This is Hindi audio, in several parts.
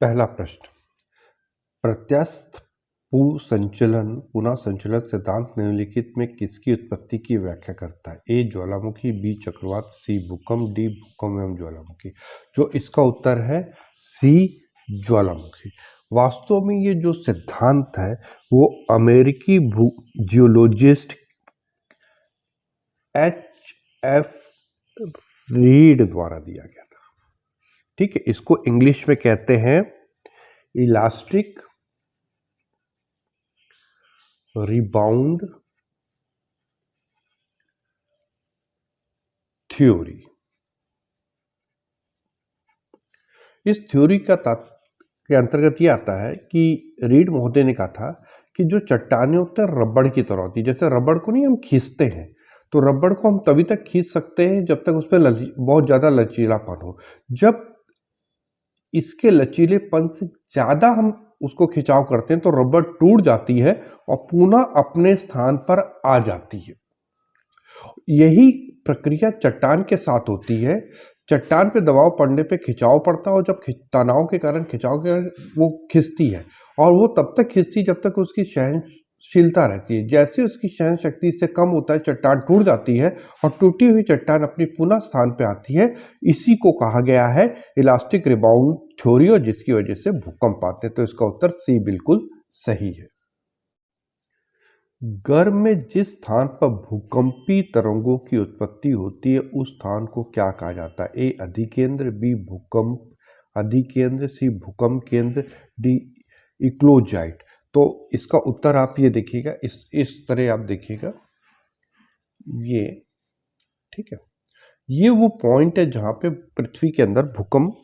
पहला प्रश्न, प्रत्यस्थ पुनः संचलन सिद्धांत निम्नलिखित में किसकी उत्पत्ति की व्याख्या करता है? ए ज्वालामुखी, बी चक्रवात, सी भूकंप, डी भूकंप एवं ज्वालामुखी। जो इसका उत्तर है सी ज्वालामुखी। वास्तव में ये जो सिद्धांत है वो अमेरिकी जियोलॉजिस्ट H.F. रीड द्वारा दिया गया था। ठीक है, इसको इंग्लिश में कहते हैं इलास्टिक रिबाउंड थ्योरी। इस थ्योरी के अंतर्गत ये आता है कि रीड महोदय ने कहा था कि जो चट्टानें होते हैं रबड़ की तरह होती है। जैसे रबड़ को नहीं हम खींचते हैं, तो रबड़ को हम तभी तक खींच सकते हैं जब तक उस पर बहुत ज़्यादा लचीलापन हो। जब इसके लचीलेपन से ज़्यादा हम उसको खिंचाव करते हैं तो रबड़ टूट जाती है और पुनः अपने स्थान पर आ जाती है। यही प्रक्रिया चट्टान के साथ होती है। चट्टान पे दबाव पड़ने पे खिंचाव पड़ता है और जब तनाव के कारण वो खिंचती है, और वो तब तक खिंचती जब तक उसकी सहनशीलता रहती है। जैसे उसकी सहन शक्ति से कम होता है चट्टान टूट जाती है और टूटी हुई चट्टान अपनी पुनः स्थान पे आती है। इसी को कहा गया है इलास्टिक रिबाउंड थ्योरी, और जिसकी वजह से भूकंप आते हैं। तो इसका उत्तर सी बिल्कुल सही है। गर्भ में जिस स्थान पर भूकंपी तरंगों की उत्पत्ति होती है उस स्थान को क्या कहा जाता है? ए अधिकेंद्र, बी भूकंप अधिकेंद्र, सी भूकंप केंद्र, डी इक्लोजाइट। तो इसका उत्तर आप ये देखिएगा, इस तरह आप देखिएगा, ये ठीक है, ये वो पॉइंट है जहां पे पृथ्वी के अंदर भूकंप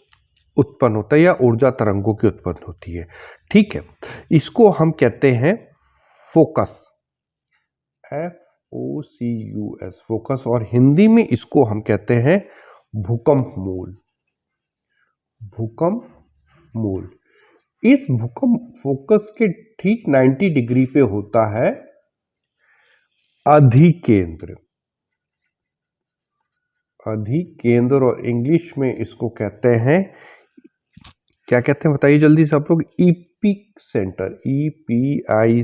उत्पन्न होता है या ऊर्जा तरंगों की उत्पन्न होती है। ठीक है, इसको हम कहते हैं फोकस, FOCUS, फोकस, और हिंदी में इसको हम कहते हैं भूकंप मूल। भूकंप मूल इस भूकंप फोकस के ठीक 90 डिग्री पे होता है अधिकेंद्र। अधिकेंद्र, और इंग्लिश में इसको कहते हैं, क्या कहते हैं बताइए जल्दी से आप लोग? EPIC centre, EPICENTRE।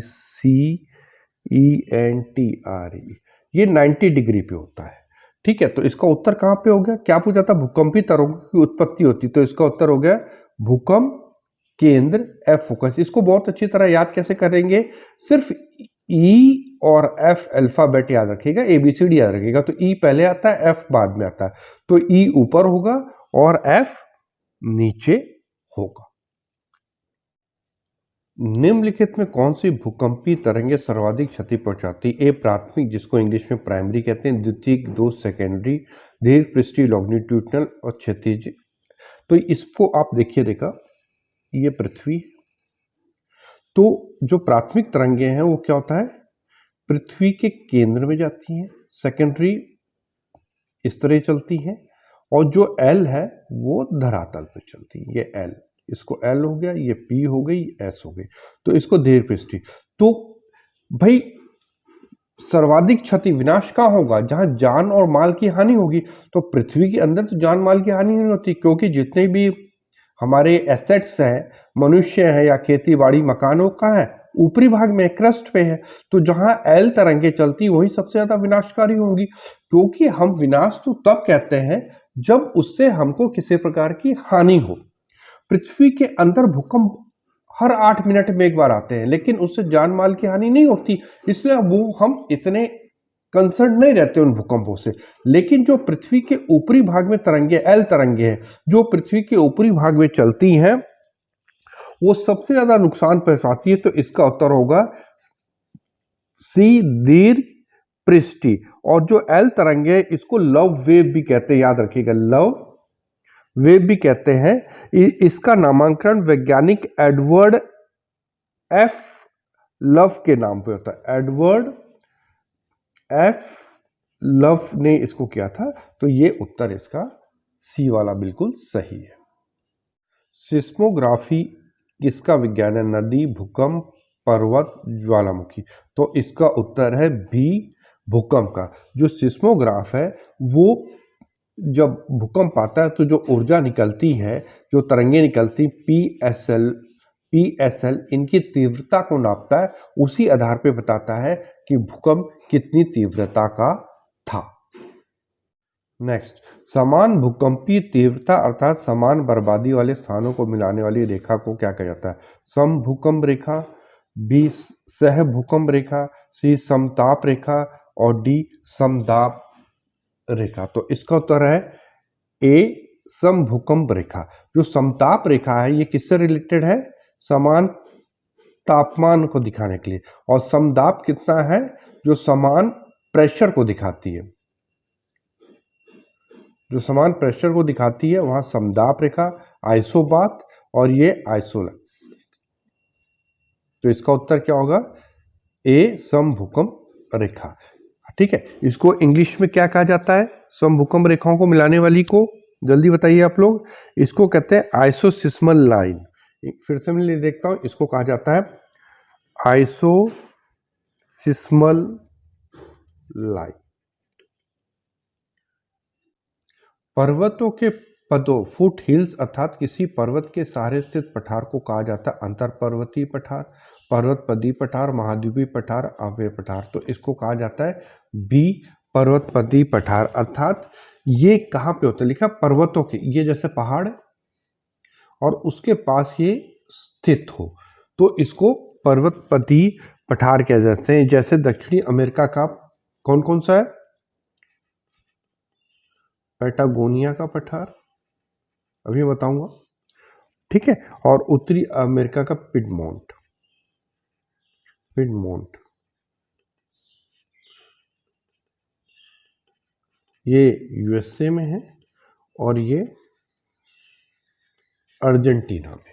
ये 90 डिग्री पे होता है। ठीक है, तो इसका उत्तर कहां पे हो गया? क्या पूछा था? भूकंपी तरंगों की उत्पत्ति होती, तो इसका उत्तर हो गया भूकंप केंद्र F फोकस। इसको बहुत अच्छी तरह याद कैसे करेंगे? सिर्फ E और F अल्फाबेट याद रखिएगा, ABCD याद रखिएगा। तो E पहले आता है, F बाद में आता है, तो E ऊपर होगा और F नीचे होगा। निम्नलिखित में कौन सी भूकंपी तरंगें सर्वाधिक क्षति पहुंचाती? ए प्राथमिक, जिसको इंग्लिश में प्राइमरी कहते हैं, द्वितीयक, दो सेकेंडरी, दीर्घ पृष्ठीय लॉन्गिट्यूडनल और क्षैतिज। तो इसको आप देखिएगा, ये पृथ्वी, तो जो प्राथमिक तरंगें हैं वो क्या होता है? पृथ्वी के केंद्र में जाती हैं, सेकेंडरी इस तरह चलती हैं, और जो एल है वो धरातल पर चलती है। ये एल, इसको एल हो गया, ये पी हो गई, एस हो गई, तो इसको दीर्घ पृष्ठीय। तो भाई सर्वाधिक क्षति विनाश कहाँ होगा? जहां जान और माल की हानि होगी। तो पृथ्वी के अंदर तो जान माल की हानि नहीं होती, क्योंकि जितने भी हमारे एसेट्स हैं, मनुष्य है या खेती बाड़ी मकान, वो कहाँ है? ऊपरी भाग में, क्रस्ट पे है। तो जहां एल तरंगे चलती वही सबसे ज्यादा विनाशकारी होंगी, क्योंकि हम विनाश तो तब कहते हैं जब उससे हमको किसी प्रकार की हानि हो। पृथ्वी के अंदर भूकंप हर 8 मिनट में एक बार आते हैं, लेकिन उससे जान माल की हानि नहीं होती, इसलिए वो हम इतने कंसर्न नहीं रहते उन भूकंपों से। लेकिन जो पृथ्वी के ऊपरी भाग में तरंगे, एल तरंगे हैं, जो पृथ्वी के ऊपरी भाग में चलती हैं, वो सबसे ज्यादा नुकसान पहुंचाती है। तो इसका उत्तर होगा सी दीर्घ पृष्ठीय। और जो एल तरंगे, इसको लव वेव भी कहते हैं, याद रखिएगा, लव वेव भी कहते हैं। इसका नामांकन वैज्ञानिक एडवर्ड एफ लव के नाम पे होता है। एडवर्ड एफ लव ने इसको किया था। तो ये उत्तर इसका सी वाला बिल्कुल सही है। सिस्मोग्राफी किसका विज्ञान है? नदी, भूकंप, पर्वत, ज्वालामुखी। तो इसका उत्तर है बी भूकंप का। जो सिस्मोग्राफ है वो जब भूकंप आता है तो जो ऊर्जा निकलती है, जो तरंगे निकलती, पीएसएल इनकी तीव्रता को नापता है, उसी आधार पे बताता है कि भूकंप कितनी तीव्रता का था। नेक्स्ट, समान भूकंपीय तीव्रता अर्थात समान बर्बादी वाले स्थानों को मिलाने वाली रेखा को क्या कहा जाता है? समभूकंप रेखा, बी सह भूकंप रेखा, सी समताप रेखा और डी समदाब रेखा। तो इसका उत्तर है ए समभूकंप रेखा। जो समताप रेखा है ये किससे रिलेटेड है? समान तापमान को दिखाने के लिए। और समदाब कितना है? जो समान प्रेशर को दिखाती है, जो समान प्रेशर को दिखाती है वहां समदाब रेखा, आइसोबात और ये आइसोला। तो इसका उत्तर क्या होगा? ए समभूकंप रेखा। ठीक है, इसको इंग्लिश में क्या कहा जाता है? समभूकंप रेखाओं को मिलाने वाली को जल्दी बताइए आप लोग। इसको कहते हैं आइसोसिस्मल लाइन। फिर से मैं देखता हूं, इसको कहा जाता है आइसोसिस्मल लाइन। पर्वतों के पदों फुट हिल्स अर्थात किसी पर्वत के सहारे स्थित पठार को कहा जाता है अंतर पर्वतीय पठार, पर्वतपदीय पठार, महाद्वीपीय पठार, अवयव पठार। तो इसको कहा जाता है बी पर्वतपदीय पठार। अर्थात ये कहाँ पे होता है? लिखा पर्वतों के, ये जैसे पहाड़ है और उसके पास ये स्थित हो तो इसको पर्वतपदीय पठार कह जाते हैं। जैसे दक्षिणी अमेरिका का कौन कौन सा है? पैटागोनिया का पठार, अभी बताऊंगा। ठीक है, और उत्तरी अमेरिका का पिडमोंट, ये यूएसए में है और ये अर्जेंटीना में।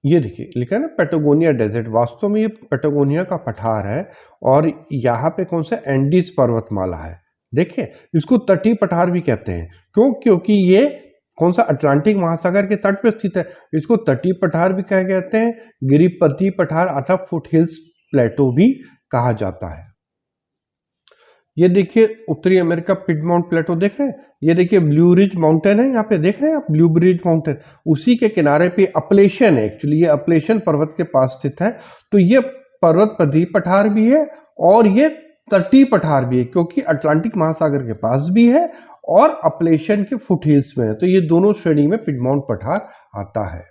ये देखिए लिखा है ना पैटागोनिया डेजर्ट, वास्तव में ये पैटागोनिया का पठार है और यहाँ पे कौन सा एंडीज पर्वतमाला है। देखिए इसको तटीय पठार भी कहते हैं। क्यों? क्योंकि ये कौन सा अटलांटिक महासागर के तट पे स्थित है। इसको तटीय पठार भी कहा कहते हैं, गिरिपति पठार अथवा फुट हिल्स प्लेटो भी कहा जाता है। ये देखिए उत्तरी अमेरिका पिडमोंट प्लेटो देख रहे हैं, ये देखिए ब्लू रिज माउंटेन है, यहाँ पे देख रहे हैं आप ब्लू रिज माउंटेन, उसी के किनारे पे अपलेशन है। एक्चुअली ये अपलेशन पर्वत के पास स्थित है। तो ये पर्वतपदीय पठार भी है और ये तटीय पठार भी है, क्योंकि अटलांटिक महासागर के पास भी है और अपलेशन के फुट हिल्स में है। तो ये दोनों श्रेणी में पिडमोंट पठार आता है।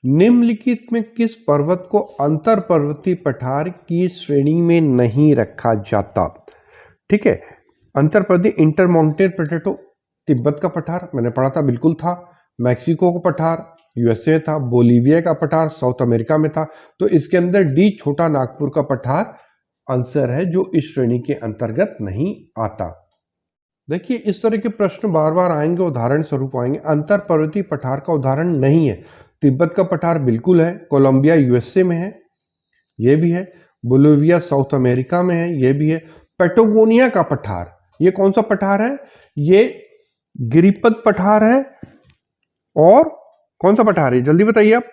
निम्नलिखित में किस पर्वत को अंतर पर्वतीय पठार की श्रेणी में नहीं रखा जाता? ठीक है, अंतर पर्वतीय इंटर माउंटेन प्लेटो, तिब्बत का पठार मैंने पढ़ा था, बिल्कुल था। मैक्सिको का पठार यूएसए था, बोलीविया का पठार साउथ अमेरिका में था। तो इसके अंदर डी छोटा नागपुर का पठार आंसर है, जो इस श्रेणी के अंतर्गत नहीं आता। देखिए इस तरह के प्रश्न बार बार आएंगे, उदाहरण स्वरूप आएंगे। अंतर पर्वतीय पठार का उदाहरण नहीं है। तिब्बत का पठार बिल्कुल है, कोलंबिया यूएसए में है, ये भी है। बोलिविया साउथ अमेरिका में है, ये भी है। पैटागोनिया का पठार, ये कौन सा पठार है? ये गिरिपद पठार है। और कौन सा पठार है जल्दी बताइए आप?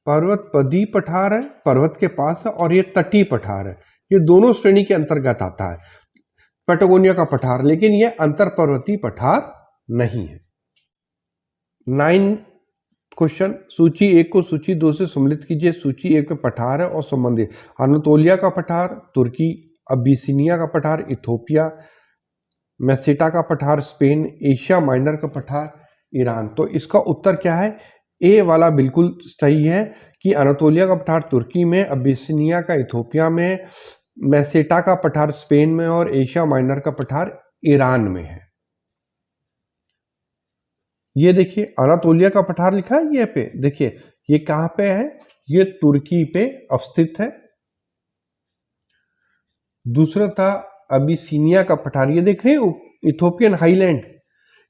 पर्वतपदीय पठार है, पर्वत के पास है, और ये तटीय पठार है। ये दोनों श्रेणी के अंतर्गत आता है पैटागोनिया का पठार, लेकिन ये अंतर पर्वतीय पठार नहीं है। 9 क्वेश्चन, सूची 1 को सूची 2 से सम्मिलित कीजिए। सूची 1 में पठार है और संबंधित अनातोलिया का पठार, तुर्की, अबिसिनिया का पठार, इथोपिया, मेसेटा का पठार, स्पेन, एशिया माइनर का पठार, ईरान। तो इसका उत्तर क्या है? ए वाला बिल्कुल सही है कि अनातोलिया का पठार तुर्की में, अबिसिनिया का इथोपिया में, मेसेटा का पठार स्पेन में और एशिया माइनर का पठार ईरान में है। ये देखिए अनातोलिया का पठार लिखा है ये पे, देखिए ये कहां पे है? ये तुर्की पे अवस्थित है। दूसरा था अबिसिनिया का पठार, ये देख रहे हैं इथोपियन हाईलैंड,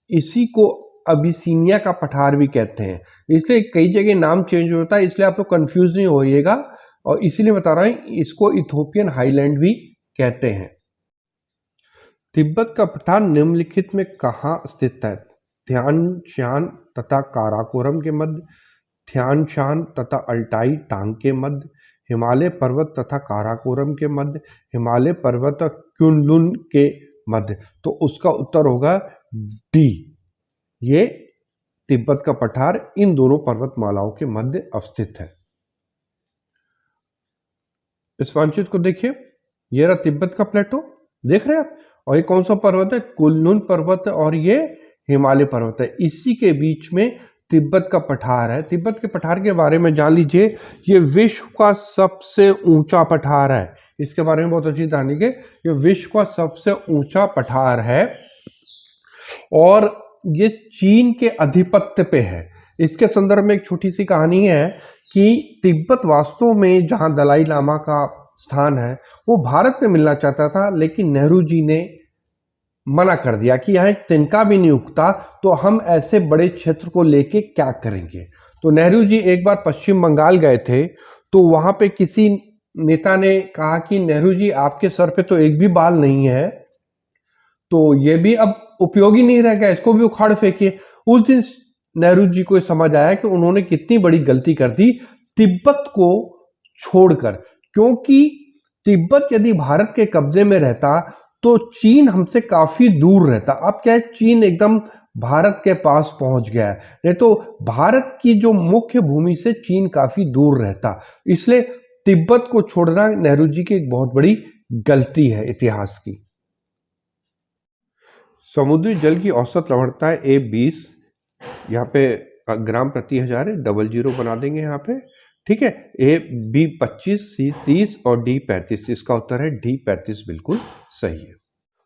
इसी को अबिसिनिया का पठार भी कहते हैं। इसलिए कई जगह नाम चेंज होता है, इसलिए आप लोग कंफ्यूज नहीं होइएगा, और इसीलिए बता रहा हूं इसको इथोपियन हाईलैंड भी कहते हैं। तिब्बत का पठार निम्नलिखित में कहां स्थित है? ध्यान शान तथा काराकोरम के मध्य, ध्यान शान तथा अल्टाई टांग के मध्य, हिमालय पर्वत तथा काराकोरम के मध्य, हिमालय पर्वत और कुनलुन के मध्य। तो उसका उत्तर होगा डी, ये तिब्बत का पठार इन दोनों पर्वतमालाओं के मध्य अवस्थित है। इस मानचित्र को देखिए, ये रहा तिब्बत का प्लेटो, देख रहे हैं आप, और ये कौन सा पर्वत है, कुनलुन पर्वत है, और ये हिमालय पर्वत है। इसी के बीच में तिब्बत का पठार है। तिब्बत के पठार के बारे में जान लीजिए, ये विश्व का सबसे ऊंचा पठार है। इसके बारे में बहुत अच्छी जानिए, ये विश्व का सबसे ऊंचा पठार है और ये चीन के आधिपत्य पे है। इसके संदर्भ में एक छोटी सी कहानी है कि तिब्बत वास्तव में जहां दलाई लामा का स्थान है, वो भारत में मिलना चाहता था, लेकिन नेहरू जी ने मना कर दिया कि यहाँ एक तिनका भी नहीं उगता, तो हम ऐसे बड़े क्षेत्र को लेके क्या करेंगे। तो नेहरू जी एक बार पश्चिम बंगाल गए थे, तो वहां पे किसी नेता ने कहा कि नेहरू जी, आपके सर पे तो एक भी बाल नहीं है, तो ये भी अब उपयोगी नहीं रह गया, इसको भी उखाड़ फेंकिए। उस दिन नेहरू जी को समझ आया कि उन्होंने कितनी बड़ी गलती कर दी तिब्बत को छोड़कर, क्योंकि तिब्बत यदि भारत के कब्जे में रहता तो चीन हमसे काफी दूर रहता। अब क्या है, चीन एकदम भारत के पास पहुंच गया है, नहीं तो भारत की जो मुख्य भूमि से चीन काफी दूर रहता। इसलिए तिब्बत को छोड़ना नेहरू जी की एक बहुत बड़ी गलती है इतिहास की। समुद्री जल की औसत लवणता है A20, यहाँ पे ग्राम प्रति हजार है, 00 बना देंगे यहाँ पे, ठीक है। B 25, C 30 और D 35, इसका उत्तर है D 35 बिल्कुल सही है।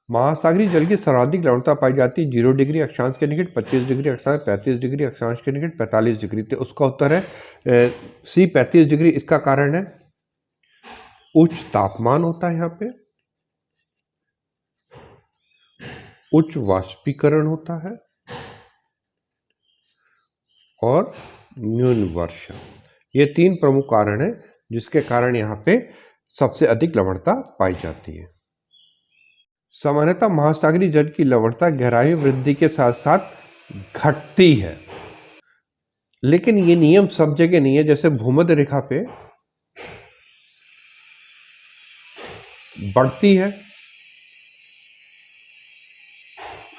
महासागरीय जल की सर्वाधिक लवणता पाई जाती है 0 डिग्री अक्षांश के निकट, 25 डिग्री अक्षांश, 35 डिग्री अक्षांश के निकट, 45 डिग्री। तो उसका उत्तर है C 35 डिग्री। इसका कारण है उच्च तापमान होता है यहाँ पे, उच्च वाष्पीकरण होता है और न्यून वर्षा। ये 3 प्रमुख कारण हैं जिसके कारण यहाँ पे सबसे अधिक लवणता पाई जाती है। सामान्यतः महासागरीय जल की लवणता गहराई वृद्धि के साथ साथ घटती है, लेकिन ये नियम सब जगह नहीं है। जैसे भूमध्य रेखा पे बढ़ती है,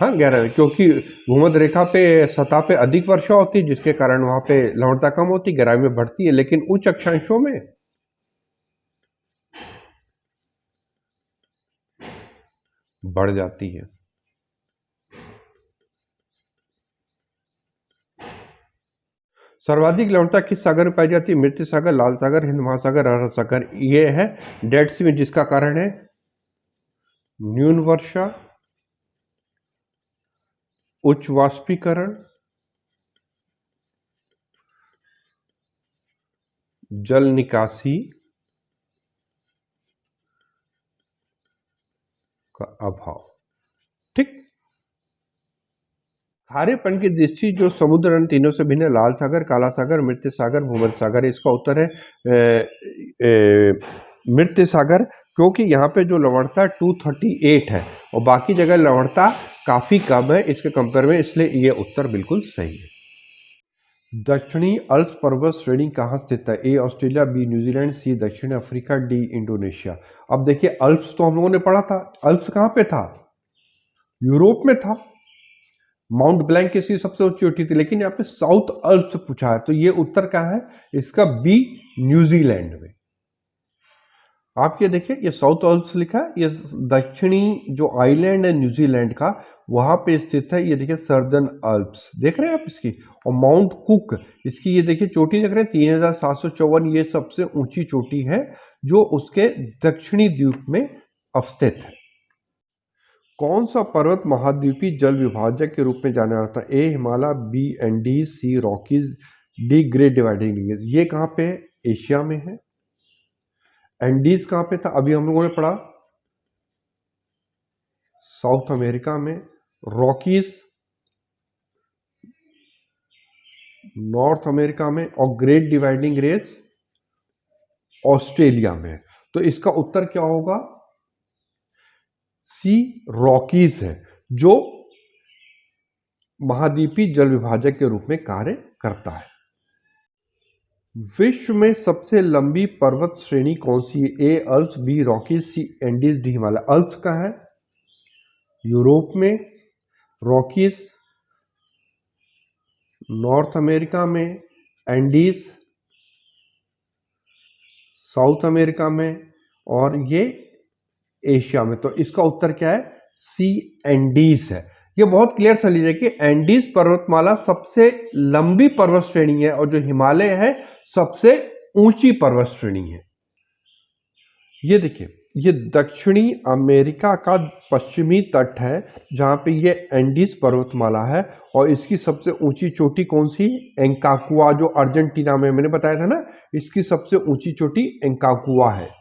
हाँ गहराई, क्योंकि भूमध्य रेखा पे सतह पे अधिक वर्षा होती है जिसके कारण वहां पे लवणता कम होती, गहराई में बढ़ती है, लेकिन उच्च अक्षांशों में बढ़ जाती है। सर्वाधिक लवणता किस सागर में पाई जाती है? मृत सागर, लाल सागर, हिंद महासागर, अरब सागर। ये है डेड सी में, जिसका कारण है न्यून वर्षा, उच्च वाष्पीकरण, जल निकासी का अभाव। ठीक, खारेपन की दृष्टि जो समुद्र इन तीनों से भिन्न, लाल सागर, काला सागर, मृत सागर, भूमध्य सागर। इसका उत्तर है मृत सागर, क्योंकि यहाँ पे जो लवणता 238 है और बाकी जगह लवणता काफी कम है इसके कंपेयर में, इसलिए ये उत्तर बिल्कुल सही है। दक्षिणी अल्प्स पर्वत श्रेणी कहाँ स्थित है? ए ऑस्ट्रेलिया, बी न्यूजीलैंड, सी दक्षिण अफ्रीका, डी इंडोनेशिया। अब देखिए, अल्प्स तो हम लोगों ने पढ़ा था, अल्प्स कहाँ पे था? यूरोप में था, माउंट ब्लैंक की सबसे ऊंची चोटी थी, लेकिन यहाँ पे साउथ अल्प्स पूछा है, तो ये उत्तर कहाँ है इसका? बी न्यूजीलैंड में। आप ये देखिए, ये साउथ अल्प्स लिखा है, ये दक्षिणी जो आइलैंड है न्यूजीलैंड का, वहां पे स्थित है। ये देखिए सर्दर्न अल्प्स, देख रहे हैं आप इसकी, और माउंट कुक, इसकी ये देखिए चोटी देख रहे हैं 3754, ये सबसे ऊंची चोटी है जो उसके दक्षिणी द्वीप में अवस्थित है। कौन सा पर्वत महाद्वीपीय जल विभाजक के रूप में जाना जाता है? A Himalaya, B Andes, C Rockies, D great dividing range. ये कहाँ पे है? एशिया में है। एंडीज कहाँ पे था? अभी हम लोगों ने पढ़ा साउथ अमेरिका में। रॉकीज नॉर्थ अमेरिका में, और ग्रेट डिवाइडिंग रेंज ऑस्ट्रेलिया में। तो इसका उत्तर क्या होगा? सी रॉकीज है, जो महाद्वीपीय जल विभाजक के रूप में कार्य करता है। विश्व में सबसे लंबी पर्वत श्रेणी कौन सी है? ए अल्प्स, बी रॉकीज, सी एंडीज, डी हिमालय। अल्प्स का है यूरोप में, रॉकीज नॉर्थ अमेरिका में, एंडीज साउथ अमेरिका में, और ये एशिया में। तो इसका उत्तर क्या है? सी एंडीज है। ये बहुत क्लियर सा लीजिए कि एंडीज पर्वतमाला सबसे लंबी पर्वत श्रेणी है और जो हिमालय है सबसे ऊंची पर्वत श्रेणी है। ये देखिए, ये दक्षिणी अमेरिका का पश्चिमी तट है जहां पे ये एंडीज पर्वतमाला है और इसकी सबसे ऊंची चोटी कौन सी? एंकाकुआ, जो अर्जेंटीना में, मैंने बताया था ना, इसकी सबसे ऊंची चोटी एंकाकुआ है।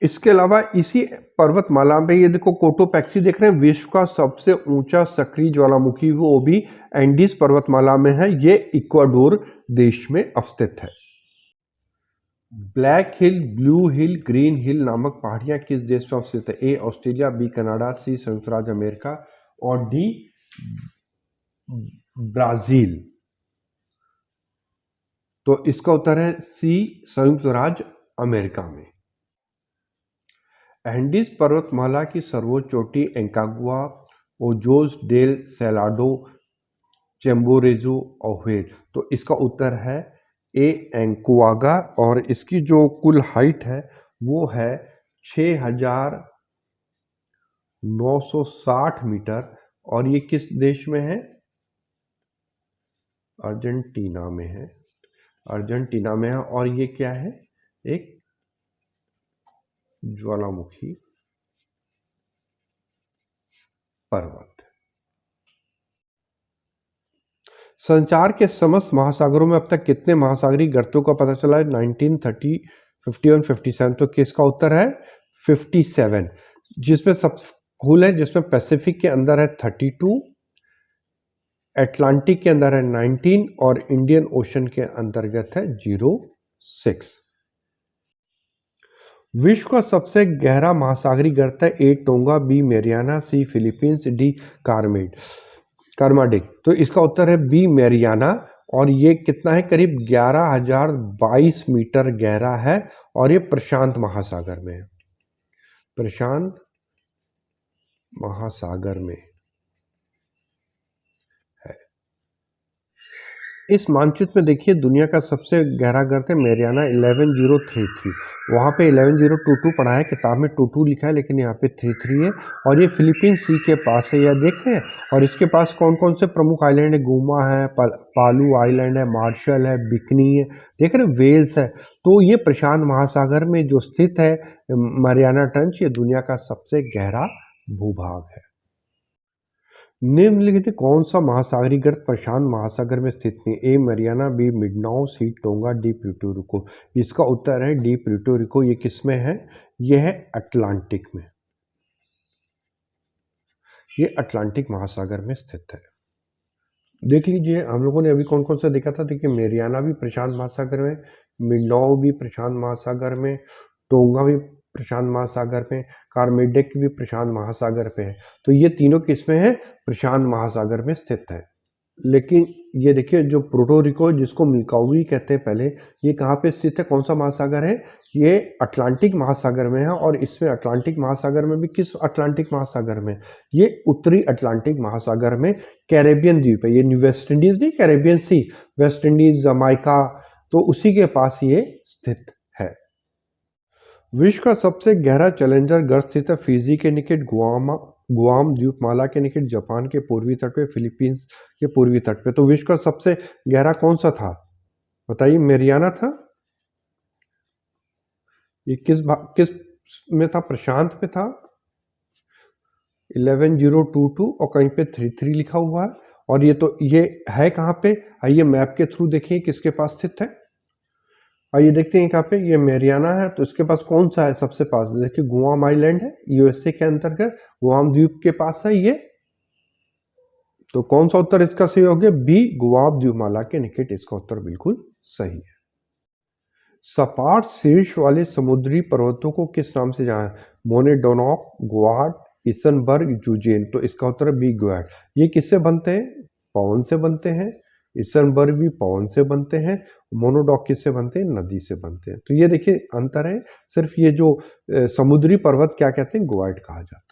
इसके अलावा इसी पर्वतमाला में ये देखो कोटोपैक्सी देख रहे हैं, विश्व का सबसे ऊंचा सक्रिय ज्वालामुखी वो भी एंडीज पर्वतमाला में है। ये इक्वाडोर देश में अवस्थित है। ब्लैक हिल, ब्लू हिल, ग्रीन हिल नामक पहाड़ियां किस देश में अवस्थित है? ए ऑस्ट्रेलिया, बी कनाडा, सी संयुक्त राज्य अमेरिका और डी ब्राजील। तो इसका उत्तर है सी संयुक्त राज्य अमेरिका में। एंडीज पर्वतमाला की सर्वोच्च चोटी एंकागुआ, ओजोस डेल सेलाडो, चेम्बोरेजो और व्हेल। तो इसका उत्तर है ए एंकुआगा और इसकी जो कुल हाइट है वो है 6,960 मीटर और ये किस देश में है? अर्जेंटीना में है। अर्जेंटीना में है और ये क्या है? एक ज्वालामुखी पर्वत। संचार के समस्त महासागरों में अब तक कितने महासागरीय गर्तों का पता चला है? 1930, 51, 57। तो किसका उत्तर है 57, जिसमें सब कुल है, जिसमें पैसिफिक के अंदर है 32, अटलांटिक के अंदर है 19 और इंडियन ओशन के अंतर्गत है 06। विश्व का सबसे गहरा महासागरीय गर्त है? ए टोंगा, बी मैरियाना, सी फिलीपींस, डी कार्माडिक। तो इसका उत्तर है बी मैरियाना और ये कितना है? करीब 11,022 मीटर गहरा है और ये प्रशांत महासागर में है। प्रशांत महासागर में है। इस मानचित्र में देखिए दुनिया का सबसे गहरा गर्त है मैरियाना 11033। वहाँ पे 11022 पढ़ा है, किताब में 22 लिखा है लेकिन यहाँ पे 33 है और ये फिलीपींस सी के पास है, यह देख रहे हैं। और इसके पास कौन कौन से प्रमुख आइलैंड है? गुमा है, पालू आइलैंड है, मार्शल है, बिकनी है, देख रहे हैं, वेल्स है। तो ये प्रशांत महासागर में जो स्थित है मैरियाना ट्रेंच, ये दुनिया का सबसे गहरा भूभाग है। निम्नलिखित कौन सा महासागरीय गर्त प्रशांत महासागर में स्थित नहीं? ए मैरियाना, बी मिडनाउ, सी टोंगा, डी प्यूर्टो रिको। इसका उत्तर है डी प्यूर्टो रिको। ये किस में है? ये है अटलांटिक में। ये अटलांटिक महासागर में स्थित है। देख लीजिए हम लोगों ने अभी कौन कौन सा देखा था। देखिए मैरियाना भी प्रशांत महासागर में, मिडनाउ भी प्रशांत महासागर में, टोंगा भी प्रशांत महासागर में, कार्मेडेक भी प्रशांत महासागर पे है। तो ये तीनों किसमें है? प्रशांत महासागर में स्थित है। लेकिन ये देखिए जो प्यूर्टो रिको, जिसको मिल्कावी कहते हैं पहले, ये कहाँ पे स्थित है? कौन सा महासागर है? ये अटलांटिक महासागर में है और इसमें अटलांटिक महासागर में भी किस अटलांटिक महासागर में? ये उत्तरी अटलांटिक महासागर में कैरेबियन द्वीप है। ये वेस्ट इंडीज नहीं, Caribbean sea, West Indies, Jamaica, तो उसी के पास ये स्थित है। विश्व का सबसे गहरा चैलेंजर गर्त स्थित है फिजी के निकट, गुआम द्वीपमाला के निकट, जापान के पूर्वी तट पे, फिलीपींस के पूर्वी तट पे। तो विश्व का सबसे गहरा कौन सा था? बताइए। मैरियाना था। ये किस में था? प्रशांत में था 11022 और कहीं पे 33 लिखा हुआ है। और ये है कहाँ पे? आइए मैप के थ्रू देखिए किसके पास स्थित है। आइए देखते हैं कहाँ पे। ये मैरियाना है तो इसके पास कौन सा है? सबसे पास देखिए गुआम आइलैंड है, यूएसए के अंतर्गत गुआम द्वीप के पास है ये। तो कौन सा उत्तर इसका सही हो गया? बी, गुआम द्वीपमाला के निकट इसका उत्तर बिल्कुल सही है। सपाट शीर्ष वाले समुद्री पर्वतों को किस नाम से जाना? मोनेडोनॉक, ग्वाड, इसेनबर्ग, जुजेन। तो इसका उत्तर है बी, ग्वाड। ये किससे बनते हैं? पवन से बनते हैं। इसेनबर्ग भी पवन से बनते हैं, मोनोडॉक किससे बनते हैं, नदी से बनते हैं। तो ये देखिए अंतर है, सिर्फ ये जो समुद्री पर्वत क्या कहते हैं, गुआइट कहा जाता है।